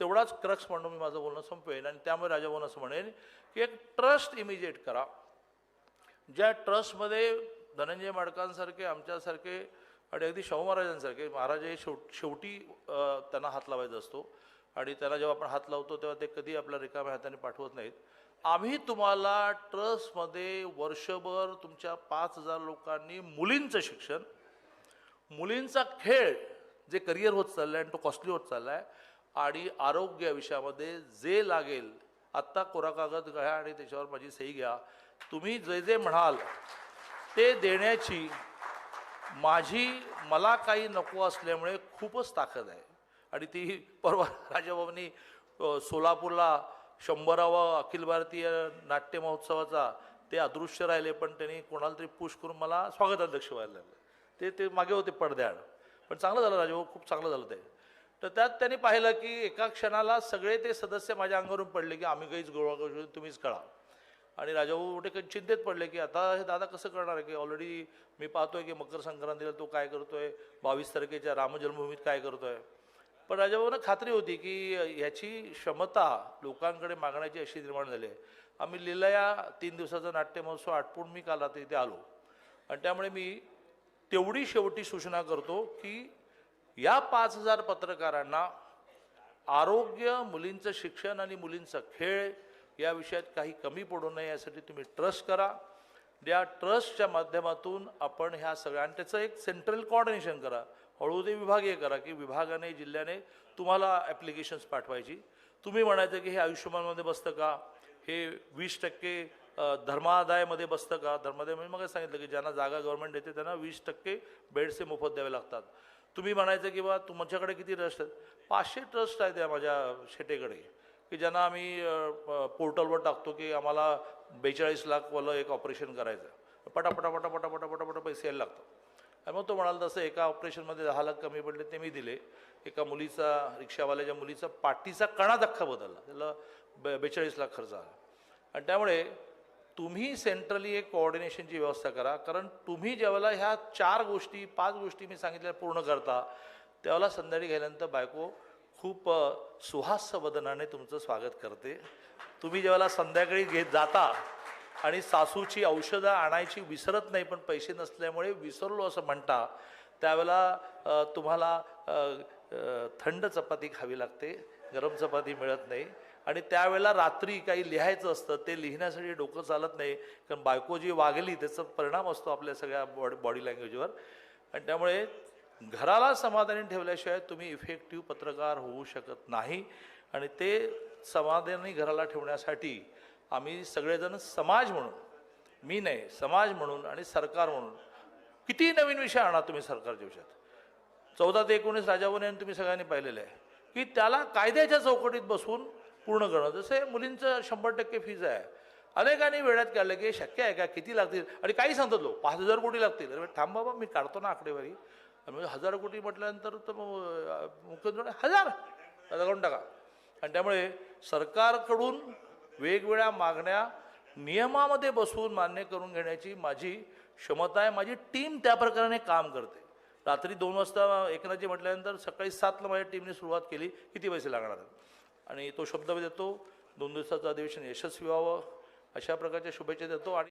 तेवढाच क्रक्स म्हणून मी माझं बोलणं संपवेन आणि त्यामुळे राजाभाऊन असं म्हणेन की एक ट्रस्ट इमिजिएट करा, ज्या ट्रस्टमध्ये धनंजय माडकांसारखे, आमच्यासारखे आणि अगदी शाहू महाराजांसारखे, महाराज हे शेवटी त्यांना हात लावायचा असतो आणि त्यांना जेव्हा आपण हात लावतो तेव्हा ते कधी आपल्या रिकाम्या हाताने पाठवत नाहीत. आम्ही तुम्हाला ट्रस्टमध्ये वर्षभर तुमच्या 5,000 लोकांनी मुलींचं शिक्षण, मुलींचा खेळ जे करिअर होत चाललं आहे आणि तो कॉस्टली होत चालला आहे, आणि आरोग्य विषयामध्ये जे लागेल आत्ता कोरा कागद घ्या आणि त्याच्यावर माझी सही घ्या, तुम्ही जे जे म्हणाल ते देण्याची मला काही नको असल्यामुळे खूपच ताकद आहे. आणि ती परवा राजाभाऊंनी सोलापूरला 100वा अखिल भारतीय नाट्य महोत्सवाचा ते अदृश्य राहिले, पण त्यांनी कोणाला तरी पुश करून मला स्वागताध्यक्ष व्हायला लागलं. ते मागे होते पडद्याआड, पण चांगलं झालं राजाभाऊ, खूप चांगलं झालं ते. तर त्यात त्यांनी पाहिलं की एका क्षणाला सगळे ते सदस्य माझ्या अंगावरून पडले की आम्ही काहीच गोळा करू, तुम्हीच कळा. आणि राजाभाऊ मोठे काही चिंतेत पडले की आता हे दादा कसं करणार आहे, की ऑलरेडी मी पाहतोय की मकर संक्रांतीला तो काय करतोय, 22 तारखेच्या रामजन्मभूमीत काय करतोय. पण राजाभाऊंना खात्री होती की ह्याची क्षमता लोकांकडे मागण्याची अशी निर्माण झाली आहे. आम्ही लीलया 3 दिवसाचा नाट्य महोत्सव आटपून मी काल आता इथे आलो, आणि त्यामुळे मी तेवढी शेवटी सूचना करतो की या 5,000 पत्रकारांना आरोग्य, मुलींचं शिक्षण आणि मुलींचा खेळ या विषयात काही कमी पडू नये यासाठी तुम्ही ट्रस्ट करा. या ट्रस्टच्या माध्यमातून आपण ह्या सगळ्या, आणि त्याचं एक सेंट्रल कोऑर्डिनेशन करा, हळूहळू ते विभागीय करा की विभागाने, जिल्ह्याने तुम्हाला ॲप्लिकेशन्स पाठवायची. तुम्ही म्हणायचं की हे आयुष्यमानमध्ये बसतं का, हे 20% धर्मादायमध्ये बसतं का. धर्मादाय म्हणजे मग सांगितलं की ज्यांना जागा गव्हर्नमेंट देते त्यांना 20% बेड्सचे मोफत द्यावे लागतात. तुम्ही म्हणायचं की बा तुमच्याकडे किती ट्रस्ट आहेत, 500 ट्रस्ट आहेत त्या माझ्या शेटेकडे, की ज्यांना आम्ही पोर्टलवर टाकतो की आम्हाला 42 लाखवालं एक ऑपरेशन करायचं आहे, पटापटा पैसे यायला लागतात. आणि मग तो म्हणाला तसं एका ऑपरेशनमध्ये 10 लाख कमी पडले, ते मी दिले. एका मुलीचा, रिक्षावाल्याच्या मुलीचा पाठीचा कणाच अख्खा बदलला, त्याला 42 लाख खर्च आला. आणि त्यामुळे तुम्ही सेंट्रली एक कोऑर्डिनेशनची व्यवस्था करा, कारण तुम्ही ज्यावेळेला ह्या 4 गोष्टी 5 गोष्टी मी सांगितल्या पूर्ण करता, त्यावेळेला संध्याकाळी गेल्यानंतर बायको खूप सुहास्य वदनाने तुमचं स्वागत करते. तुम्ही ज्यावेळेला संध्याकाळी जाता आणि सासूची औषधं आणायची विसरत नाही, पण पैसे नसल्यामुळे विसरलो असं म्हणता, त्यावेळेला तुम्हाला थंड चपाती खावी लागते, गरम चपाती मिळत नाही. आणि त्यावेळेला रात्री काही लिहायचं असतं, ते लिहिण्यासाठी डोकं चालत नाही, कारण बायको जी वागली त्याचा परिणाम असतो आपल्या सगळ्या बॉडी लँग्वेजवर. आणि त्यामुळे घराला समाधानी ठेवल्याशिवाय तुम्ही इफेक्टिव्ह पत्रकार होऊ शकत नाही. आणि ते समाधानी घराला ठेवण्यासाठी आम्ही सगळेजण समाज म्हणून, मी नाही, समाज म्हणून आणि सरकार म्हणून किती नवीन विषय आणा तुम्ही सरकारच्या विषयात. 14 ते 19 राजाभाऊंनी तुम्ही सगळ्यांनी पाहिलेलं आहे की त्याला कायद्याच्या चौकटीत बसून पूर्ण करणं. जसे मुलींचं 100% फीज आहे, अनेकांनी वेळात काढलं की शक्य आहे का, किती लागतील, आणि काही सांगतात लोक 5,000 कोटी लागतील. अरे थांब बाबा, मी काढतो ना आकडेवारी. म्हणजे 1,000 कोटी म्हटल्यानंतर तर मुख्यमंत्री 1,000 करून टाका. आणि त्यामुळे सरकारकडून वेगवेगळ्या मागण्या नियमामध्ये बसून मान्य करून घेण्याची माझी क्षमता आहे. माझी टीम त्या प्रकारे काम करते. रात्री 2 वाजता एकनाथजी म्हटल्यानंतर सकाळी 7ला माझ्या टीमने सुरुवात केली, किती पैसे लागणार आहेत, आणि तो शब्द देतो 2 दिवसाचं अधिवेशन यशस्वी व्हावं अशा प्रकारच्या शुभेच्छा देतो. आणि